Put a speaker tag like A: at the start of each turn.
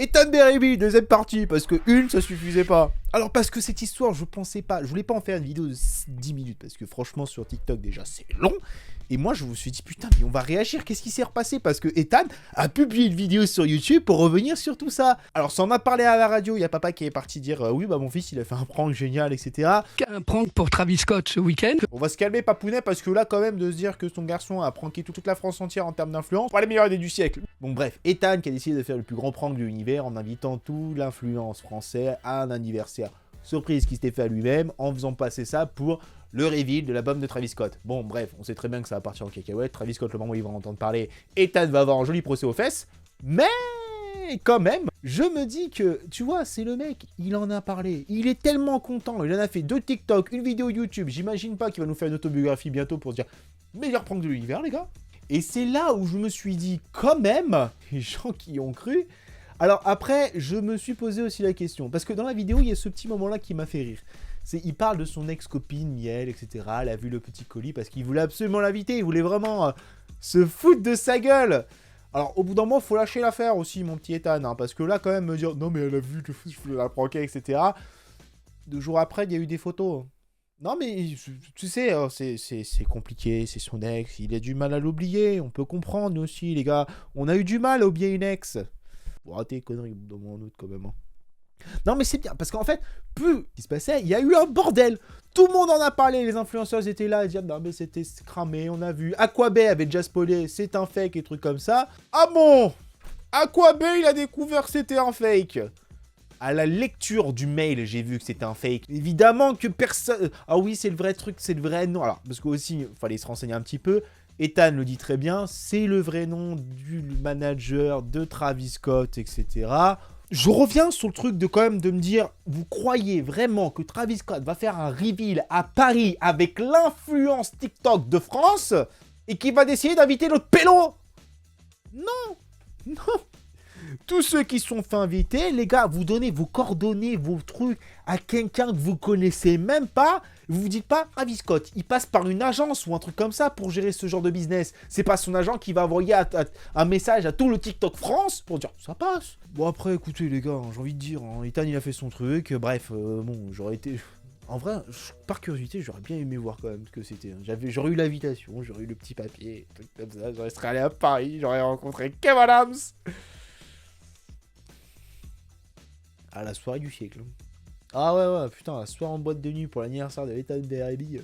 A: Ethan Berryby, deuxième partie, parce que une, ça suffisait pas. Alors, parce que cette histoire, je voulais pas en faire une vidéo de 10 minutes, parce que franchement, sur TikTok, déjà, c'est long. Et moi, je me suis dit, putain, mais on va réagir, qu'est-ce qui s'est repassé? Parce que Ethan a publié une vidéo sur YouTube pour revenir sur tout ça. Alors, ça en a parlé à la radio, il y a papa qui est parti dire, oui, bah mon fils, il a fait un prank génial, etc.
B: Un prank pour Travis Scott ce week-end.
A: On va se calmer, papounet, parce que là, quand même, de se dire que son garçon a pranké toute la France entière en termes d'influence, pas les meilleures idées du siècle. Bon, bref, Ethan qui a décidé de faire le plus grand prank de l'univers en invitant tout l'influence français à un anniversaire surprise qui s'était fait à lui-même en faisant passer ça pour le reveal de l'album de Travis Scott. Bon, bref, on sait très bien que ça va partir en cacahuète. Travis Scott, le moment où il va en entendre parler, Ethan va avoir un joli procès aux fesses, mais quand même, je me dis que, tu vois, c'est le mec, il en a parlé, il est tellement content, il en a fait 2 TikTok, une vidéo YouTube, j'imagine pas qu'il va nous faire une autobiographie bientôt pour se dire « meilleur prank de l'univers, les gars ». Et c'est là où je me suis dit, quand même, les gens qui y ont cru. Alors après, je me suis posé aussi la question, parce que dans la vidéo, il y a ce petit moment-là qui m'a fait rire. Il parle de son ex-copine, Miel, etc. Elle a vu le petit colis parce qu'il voulait absolument l'inviter, il voulait vraiment se foutre de sa gueule. Alors, au bout d'un moment, faut lâcher l'affaire aussi, mon petit Ethan, hein, parce que là, quand même, me dire, non, mais elle a vu que je voulais la pranker, etc. 2 jours après, il y a eu des photos. Non, mais tu sais, c'est compliqué, c'est son ex, il a du mal à l'oublier, on peut comprendre, nous aussi, les gars. On a eu du mal à oublier une ex. Bon, raté, connerie, dans mon autre, quand même. Hein. Non, mais c'est bien, parce qu'en fait, plus ce qui se passait, il y a eu un bordel. Tout le monde en a parlé, les influenceurs étaient là à dire non mais c'était cramé, on a vu. Aquabay avait déjà spoilé, c'est un fake et trucs comme ça. Ah bon, Aquabay il a découvert que c'était un fake. À la lecture du mail, j'ai vu que c'était un fake. Évidemment que personne... Ah oui, c'est le vrai truc, c'est le vrai nom. Alors, parce qu'aussi, il fallait se renseigner un petit peu. Ethan le dit très bien, c'est le vrai nom du manager de Travis Scott, etc. Je reviens sur le truc de quand même de me dire, vous croyez vraiment que Travis Scott va faire un reveal à Paris avec l'influence TikTok de France et qu'il va décider d'inviter l'autre pélo? Non, non. Tous ceux qui sont fait inviter, les gars, vous donnez vos coordonnées, vos trucs à quelqu'un que vous connaissez même pas. Vous vous dites pas, Travis Scott, il passe par une agence ou un truc comme ça pour gérer ce genre de business. C'est pas son agent qui va envoyer un message à tout le TikTok France pour dire, ça passe. Bon après, écoutez les gars, j'ai envie de dire, hein, Ethan il a fait son truc, bref, bon, j'aurais été... En vrai, par curiosité, j'aurais bien aimé voir quand même ce que c'était. J'aurais eu l'invitation, j'aurais eu le petit papier, truc comme ça, j'aurais serais allé à Paris, j'aurais rencontré Kevin Adams. À la soirée du siècle. Ah ouais, putain, la soirée en boîte de nuit pour l'anniversaire de Ethan Berryby.